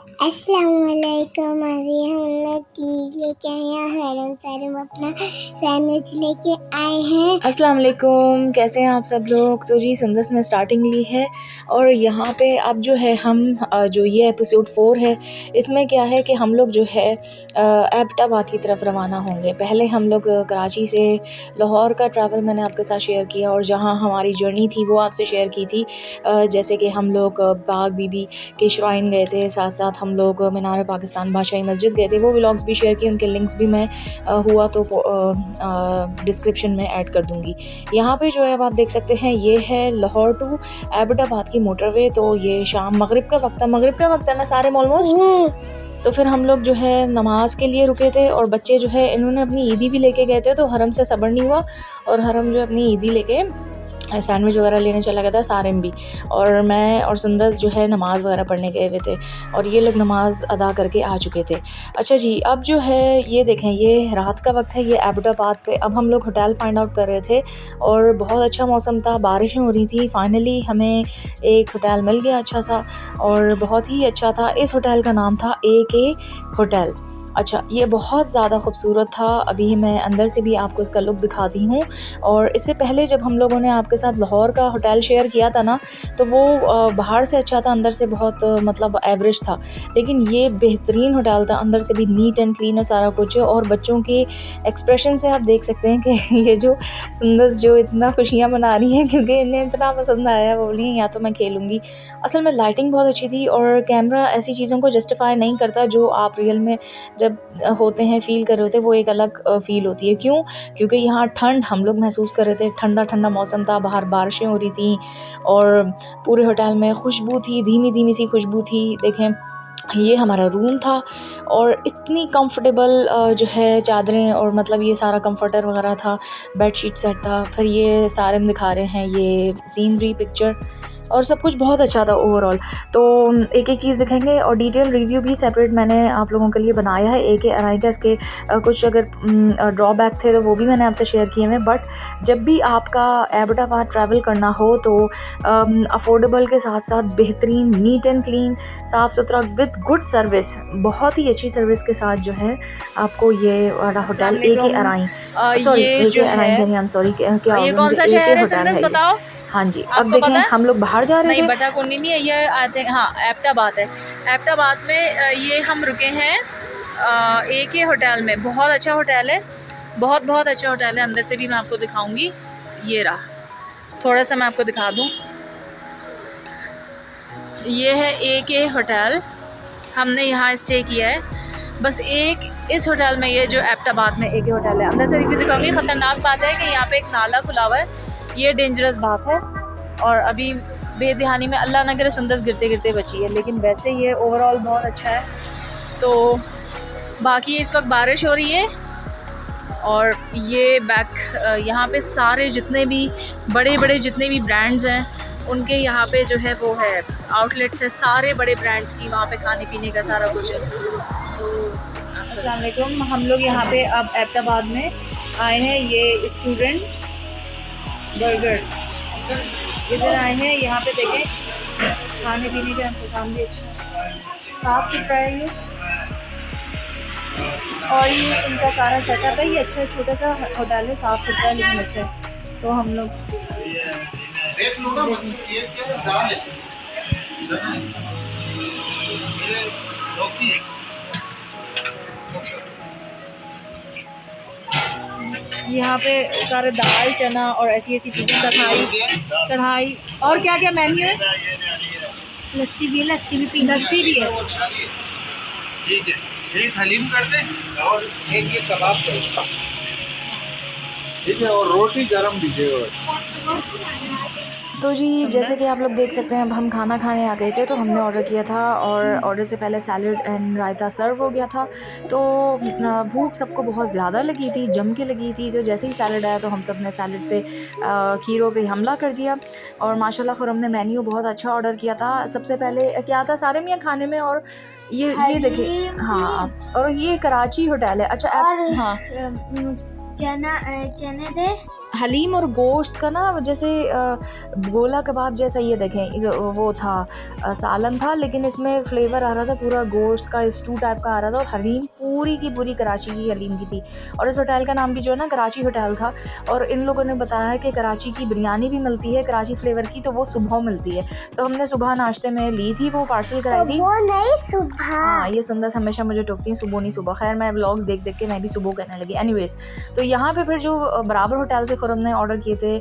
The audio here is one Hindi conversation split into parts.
अस्सलामुअलैकुम। अभी हम लोग चीज़ लेके आए हैं, हरम सारम अपना सैंडविच लेके आए हैं। अस्सलाम वालेकुम, कैसे हैं आप सब लोग। तो जी सुंदस ने स्टार्टिंग ली है और यहाँ पे अब जो है हम जो ये एपिसोड 4 है, इसमें क्या है कि हम लोग जो है एबटाबाद की तरफ रवाना होंगे। पहले हम लोग कराची से लाहौर का ट्रैवल मैंने आपके साथ शेयर किया और जहाँ हमारी जर्नी थी वो आपसे शेयर की थी। जैसे कि हम लोग बाग बीबी के श्राइन गए थे, साथ साथ हम लोग मीनार पाकिस्तान बादशाही मस्जिद गए थे। वो व्लॉग्स भी शेयर किए, उनके लिंक्स भी मैं हुआ तो डिस्क्रिप्शन में ऐड कर दूंगी। यहाँ पे जो है अब आप देख सकते हैं, ये है लाहौर टू एबटाबाद की मोटरवे। तो ये शाम मगरिब का वक्त है ना सारे ऑलमोस्ट। तो फिर हम लोग जो है नमाज के लिए रुके थे और बच्चे जो है इन्होंने अपनी ईदी भी लेके गए थे, तो हरम से सब्र नहीं हुआ और हरम जो अपनी ईदी लेके सैंडविच वगैरह लेने चला गया था सारिम भी, और मैं और सुंदस जो है नमाज़ वगैरह पढ़ने गए हुए थे और ये लोग नमाज़ अदा करके आ चुके थे। अच्छा जी, अब जो है ये देखें, ये रात का वक्त है, ये एबटाबाद पे अब हम लोग होटल फाइंड आउट कर रहे थे और बहुत अच्छा मौसम था, बारिशें हो रही थी। फाइनली हमें एक होटल मिल गया अच्छा सा और बहुत ही अच्छा था। इस होटल का नाम था AK होटल। अच्छा, ये बहुत ज़्यादा खूबसूरत था। अभी मैं अंदर से भी आपको इसका लुक दिखाती हूँ। और इससे पहले जब हम लोगों ने आपके साथ लाहौर का होटल शेयर किया था ना, तो वो बाहर से अच्छा था, अंदर से बहुत मतलब एवरेज था। लेकिन ये बेहतरीन होटल था, अंदर से भी नीट एंड क्लीन है सारा कुछ। और बच्चों के एक्सप्रेशन से आप देख सकते हैं कि ये जो सुंदर जो इतना खुशियाँ मना रही हैं क्योंकि इन्हें इतना पसंद आया, वो बोली या तो मैं खेलूँगी। असल में लाइटिंग बहुत अच्छी थी और कैमरा ऐसी चीज़ों को जस्टिफाई नहीं करता जो आप रियल में जब होते हैं फ़ील कर रहे होते हैं, वो एक अलग फ़ील होती है। क्यों? क्योंकि यहाँ ठंड हम लोग महसूस कर रहे थे, ठंडा ठंडा मौसम था, बाहर बारिशें हो रही थी और पूरे होटल में खुशबू थी, धीमी धीमी सी खुशबू थी। देखें, ये हमारा रूम था और इतनी कंफर्टेबल जो है चादरें और मतलब ये सारा कंफर्टर वगैरह था, बेडशीट सेट था। फिर ये सारे दिखा रहे हैं ये सीनरी पिक्चर और सब कुछ बहुत अच्छा था ओवरऑल। तो एक एक चीज़ दिखेंगे और डिटेल रिव्यू भी सेपरेट मैंने आप लोगों के लिए बनाया है। AK अराई का इसके कुछ अगर ड्रॉबैक थे तो वो भी मैंने आपसे शेयर किए हैं। बट जब भी आपका एबटाबाद ट्रैवल करना हो तो अफोर्डेबल के साथ साथ बेहतरीन, नीट एंड क्लीन, साफ़ सुथरा विद गुड सर्विस, बहुत ही अच्छी सर्विस के साथ जो है आपको ये वाला होटल AK अराई, सॉरी AK अराई कह रही हूँ, सॉरी क्या हो गया मुझे, AK होटल है ये। हाँ जी, अब देखें हम लोग बाहर जा रहे थे। बटा कोनी नहीं है ये, आई थिंक हाँ एबटाबाद है। एबटाबाद में ये हम रुके हैं AK होटल में। बहुत अच्छा होटल है, बहुत बहुत अच्छा होटल है। अंदर से भी मैं आपको दिखाऊंगी। ये रहा, थोड़ा सा मैं आपको दिखा दूँ। ये है AK होटल, हमने यहाँ स्टे किया है। बस एक इस होटल में, ये जो एबटाबाद में AK होटल है, अंदर से रिव्यू दिखाऊंगी। ख़तरनाक बात है कि यहाँ पे एक नाला खुला हुआ है, ये डेंजरस बात है। और अभी बेध्यानी में अल्लाह ना करे सुंदर गिरते गिरते बची है, लेकिन वैसे ये ओवरऑल बहुत अच्छा है। तो बाकी इस वक्त बारिश हो रही है और ये बैक यहाँ पे सारे जितने भी बड़े बड़े जितने भी ब्रांड्स हैं उनके यहाँ पे जो है वो है आउटलेट्स है, सारे बड़े ब्रांड्स की वहाँ पे खाने पीने का सारा कुछ है। तो अस्सलाम वालेकुम, हम लोग यहाँ पे अब एबटाबाद में आए हैं। ये स्टूडेंट बर्गर्स इधर आए हैं। यहाँ पे देखें खाने पीने का इंतज़ाम भी अच्छा है, साफ़ सुथरा है ये, और ये इनका सारा सेटअप है। ये अच्छा है, छोटा सा होटल है, साफ़ सुथरा है लेकिन अच्छा है। तो हम लोग यहाँ पे सारे दाल चना और ऐसी ऐसी चीज़ें, कढ़ाई और क्या क्या मेन्यू है। लस्सी भी है, लस्सी भी है। ठीक है, एक हलीम कर दें और एक ये कबाब कर दें, ठीक है, और रोटी गरम दीजिएगा। तो जी जैसे कि आप लोग देख सकते हैं, अब हम खाना खाने आ गए थे, तो हमने ऑर्डर किया था और ऑर्डर से पहले सैलड एंड रायता सर्व हो गया था। तो भूख सबको बहुत ज़्यादा लगी थी, जम के लगी थी। तो जैसे ही सैलड आया तो हम सब ने सैलड पे खीरों पे हमला कर दिया और माशाल्लाह खुरम ने मेन्यू बहुत अच्छा ऑर्डर किया था। सबसे पहले क्या था सारे मियाँ खाने में, और ये देखिए, हाँ, और ये कराची होटल है। अच्छा, और हाँ, चने थे हलीम और गोश्त का ना जैसे गोला कबाब जैसा, ये देखें वो था सालन था, लेकिन इसमें फ्लेवर आ रहा था पूरा गोश्त का, स्टू टाइप का आ रहा था। और हलीम पूरी की पूरी कराची की हलीम की थी। और इस होटल का नाम भी जो है ना कराची होटल था। और इन लोगों ने बताया कि कराची की बिरयानी भी मिलती है कराची फ्लेवर की, तो वो सुबह मिलती है। तो हमने सुबह नाश्ते में ली थी, वो पार्सल कराई थी। सुबह नहीं सुबह। हाँ, ये सुंदर हमेशा मुझे टोकती हैं सुबह नहीं सुबह। खैर मैं व्लॉग्स देख देख के मैं भी सुबह कहने लगी। एनीवेज, तो यहाँ पे फिर जो बराबर होटल से खुरम ने ऑर्डर किए थे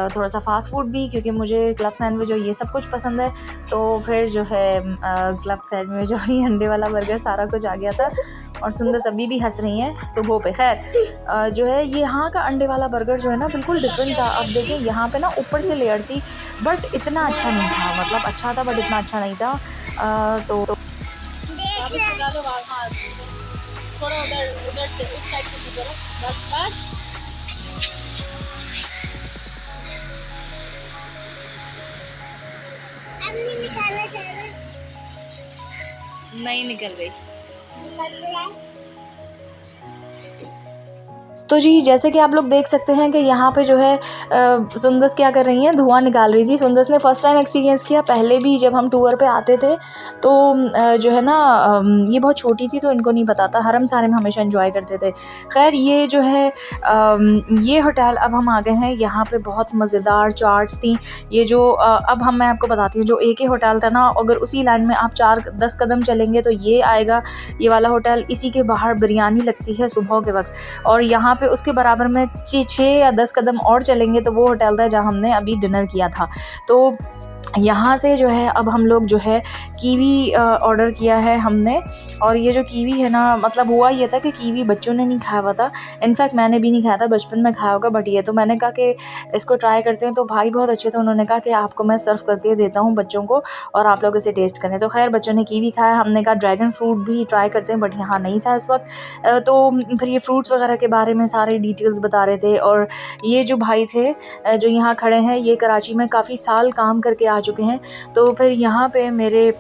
थोड़ा सा फास्ट फूड भी, क्योंकि मुझे क्लब सैंडविच और ये सब कुछ पसंद है। तो फिर जो है क्लब सैंडविच और ये अंडे वाला बर्गर सारा कुछ आ गया था। और सुंदर सभी भी हंस रही हैं सुबह पे। खैर जो है ये यहाँ का अंडे वाला बर्गर जो है ना बिल्कुल डिफरेंट था। अब देखें यहाँ पे ना ऊपर से लेयर थी, बट इतना अच्छा नहीं था। मतलब अच्छा था बट इतना अच्छा नहीं था। तो वापस लगा लो, हाँ थोड़ा उधर से उस साइड से करो, बस बस। अब नहीं निकालना चाहिए। नहीं निकल रही। निकल रहा है। तो जी जैसे कि आप लोग देख सकते हैं कि यहाँ पे जो है सुंदस क्या कर रही हैं, धुआं निकाल रही थी। सुंदस ने फ़र्स्ट टाइम एक्सपीरियंस किया। पहले भी जब हम टूर पे आते थे तो जो है ना ये बहुत छोटी थी तो इनको नहीं पता था। हरम सारे में हमेशा एंजॉय करते थे। खैर ये जो है ये होटल, अब हम आ गए हैं यहाँ पे। बहुत मज़ेदार चाट्स थी। ये जो अब मैं आपको बताती हूँ, जो AK होटल था ना, अगर उसी लाइन में आप 4-10 कदम चलेंगे तो ये आएगा, ये वाला होटल। इसी के बाहर बिरयानी लगती है सुबह के वक्त। और यहाँ पे उसके बराबर में 6 या 10 कदम और चलेंगे तो वो होटल था जहाँ हमने अभी डिनर किया था। तो यहाँ से जो है अब हम लोग जो है कीवी ऑर्डर किया है हमने। और ये जो कीवी है ना, मतलब हुआ ये था कि कीवी बच्चों ने नहीं खाया हुआ था। इनफैक्ट मैंने भी नहीं खाया था, बचपन में खाया होगा, बट ये तो मैंने कहा कि इसको ट्राई करते हैं। तो भाई बहुत अच्छे थे, उन्होंने कहा कि आपको मैं सर्व करके देता हूँ बच्चों को और आप लोग इसे टेस्ट करें। तो खैर बच्चों ने कीवी खाया। हमने कहा ड्रैगन फ्रूट भी ट्राई करते हैं, बट यहाँ नहीं था इस वक्त। तो फिर ये फ्रूट्स वगैरह के बारे में सारे डिटेल्स बता रहे थे। और ये जो भाई थे जो यहाँ खड़े हैं, ये कराची में काफ़ी साल काम करके आ चुके हैं। तो फिर यहाँ पे मेरे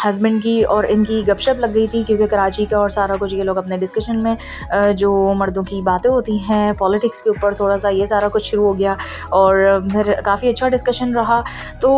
हस्बैंड की और इनकी गपशप लग गई थी, क्योंकि कराची का और सारा कुछ ये लोग अपने डिस्कशन में जो मर्दों की बातें होती हैं पॉलिटिक्स के ऊपर, थोड़ा सा ये सारा कुछ शुरू हो गया। और फिर काफ़ी अच्छा डिस्कशन रहा। तो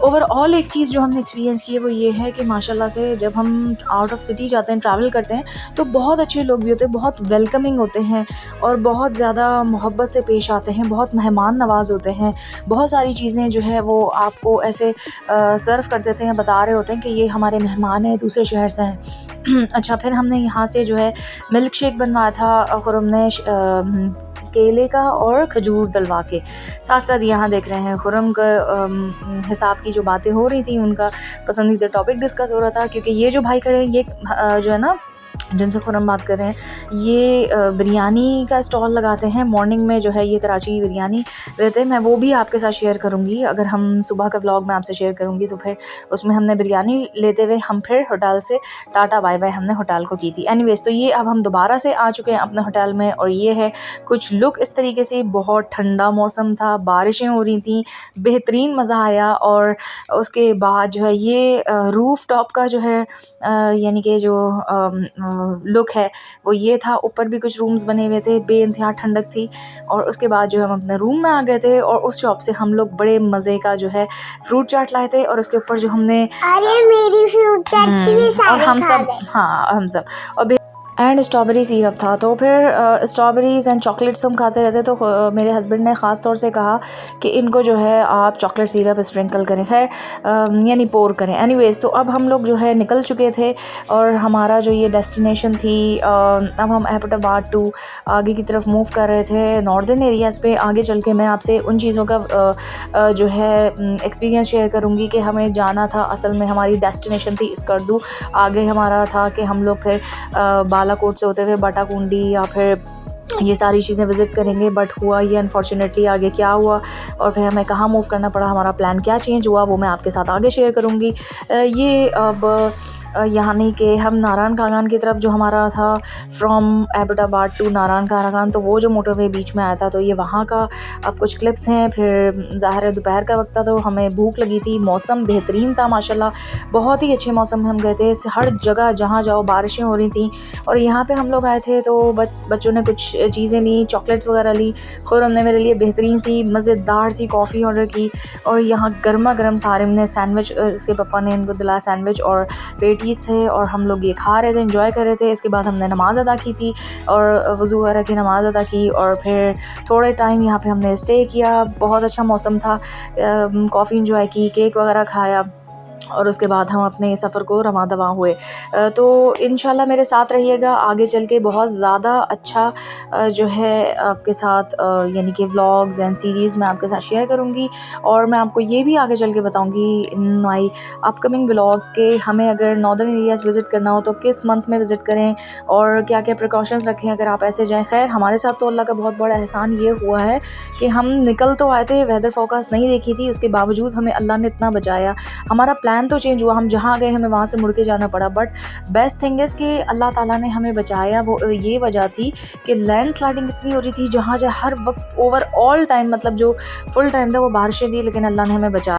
ओवरऑल एक चीज़ जो हमने एक्सपीरियंस की है वो ये है कि माशाल्लाह से जब हम आउट ऑफ सिटी जाते हैं, ट्रैवल करते हैं, तो बहुत अच्छे लोग भी होते हैं, बहुत वेलकमिंग होते हैं और बहुत ज़्यादा मोहब्बत से पेश आते हैं, बहुत मेहमान नवाज होते हैं। बहुत सारी चीज़ें जो है वो आपको ऐसे सर्व कर देते हैं, बता रहे होते हैं कि ये हमारे मेहमान हैं, दूसरे शहर से हैं। अच्छा, फिर हमने यहाँ से जो है मिल्क शेक बनवाया था खुरम ने केले का और खजूर डलवा के। साथ साथ यहाँ देख रहे हैं खुरम का हिसाब की जो बातें हो रही थी, उनका पसंदीदा टॉपिक डिस्कस हो रहा था। क्योंकि ये जो भाई खड़े हैं, ये जो है ना जिनसे खुरम बात कर रहे हैं, ये बिरयानी का स्टॉल लगाते हैं। मॉर्निंग में जो है ये कराची की बिरयानी देते हैं। मैं वो भी आपके साथ शेयर करूँगी, अगर हम सुबह का व्लॉग मैं आपसे शेयर करूँगी। तो फिर उसमें हमने बिरयानी लेते हुए हम फिर होटल से टाटा बाय बाय हमने होटल को की थी। एनीवेज, तो ये अब हम दोबारा से आ चुके हैं अपने होटल में। और ये है कुछ लुक इस तरीके से। बहुत ठंडा मौसम था, बारिशें हो रही थी, बेहतरीन मज़ा आया। और उसके बाद जो है ये रूफ़ टॉप का जो है यानी कि जो लुक है वो ये था। ऊपर भी कुछ रूम्स बने हुए थे, बेइंतहा ठंडक थी। और उसके बाद जो हम अपने रूम में आ गए थे और उस शॉप से हम लोग बड़े मज़े का जो है फ्रूट चाट लाए थे। और उसके ऊपर जो हमने अरे मेरी फ्रूट चाट की और हम सब और एंड स्ट्रॉबेरी सिरप था। तो फिर स्ट्रॉबेरीज़ एंड चॉकलेट्स हम खाते रहते। तो मेरे हस्बैंड ने ख़ास तौर से कहा कि इनको जो है आप चॉकलेट सिरप स्प्रिंकल करें, खैर यानी पोर करें। एनीवेज, तो अब हम लोग जो है निकल चुके थे और हमारा जो ये डेस्टिनेशन थी, अब हम एबटाबाद टू आगे की तरफ मूव कर रहे थे नॉर्दर्न एरियाज़ पे। आगे चल के मैं आपसे उन चीज़ों का जो है एक्सपीरियंस शेयर करूँगी कि हमें जाना था। असल में हमारी डेस्टिनेशन थी स्कर्दू, आगे हमारा था कि हम लोग फिर बालाकोट से होते हुए बाटाकुंडी या फिर ये सारी चीज़ें विज़िट करेंगे। बट हुआ ये अनफॉर्चुनेटली आगे क्या हुआ और फिर हमें कहाँ मूव करना पड़ा, हमारा प्लान क्या चेंज हुआ, वो मैं आपके साथ आगे शेयर करूँगी। ये अब यहाँ नहीं कि हम नारायण कागान की तरफ जो हमारा था फ्रॉम एबटाबाद टू नारायण कागान, तो वो जो मोटरवे बीच में आया था, तो ये वहाँ का अब कुछ क्लिप्स हैं। फिर ज़ाहिर है दोपहर का वक्त था तो हमें भूख लगी थी। मौसम बेहतरीन था माशाल्लाह, बहुत ही अच्छे मौसम में हम गए थे। हर जगह जहाँ जाओ बारिशें हो रही थी। और यहाँ पे हम लोग आए थे तो बच्चों ने कुछ कुछ चीज़ें ली, चॉकलेट्स वगैरह ली। और हमने मेरे लिए बेहतरीन सी मज़ेदार सी कॉफ़ी ऑर्डर की और यहाँ गर्मा गर्म सारे हमने सैंडविच, इसके पापा ने इनको दिलाया सैंडविच और पेटीज़ थे और हम लोग ये खा रहे थे, एंजॉय कर रहे थे। इसके बाद हमने नमाज़ अदा की थी और वज़ू वगैरह की नमाज़ अदा की और फिर थोड़े टाइम यहाँ पे हमने स्टे किया। बहुत अच्छा मौसम था, कॉफ़ी एंजॉय की, केक वगैरह खाया और उसके बाद हम अपने सफ़र को रवां दवां हुए। तो इंशाल्लाह मेरे साथ रहिएगा, आगे चल के बहुत ज़्यादा अच्छा जो है आपके साथ यानी कि व्लॉग्स एंड सीरीज़ मैं आपके साथ शेयर करूँगी और मैं आपको ये भी आगे चल के बताऊँगी इन माई अपकमिंग व्लॉग्स के हमें अगर नॉर्दर्न एरियाज़ विज़िट करना हो तो किस मंथ में विज़िट करें और क्या क्या प्रिकॉशंस रखें अगर आप ऐसे जाएँ। खैर हमारे साथ तो अल्लाह का बहुत बड़ा एहसान ये हुआ है कि हम निकल तो आए थे, वेदर फोरकास्ट नहीं देखी थी, उसके बावजूद हमें अल्लाह ने इतना बचाया। हमारा प्लान तो चेंज हुआ, हम जहाँ गए हमें वहाँ से मुड़ के जाना पड़ा, बट बेस्ट थिंग इज़ कि अल्लाह ताला ने हमें बचाया। वो ये वजह थी कि लैंडस्लाइडिंग इतनी हो रही थी जहाँ हर वक्त ओवर ऑल टाइम, मतलब जो फुल टाइम था वो बारिशें थी, लेकिन अल्लाह ने हमें बचाया।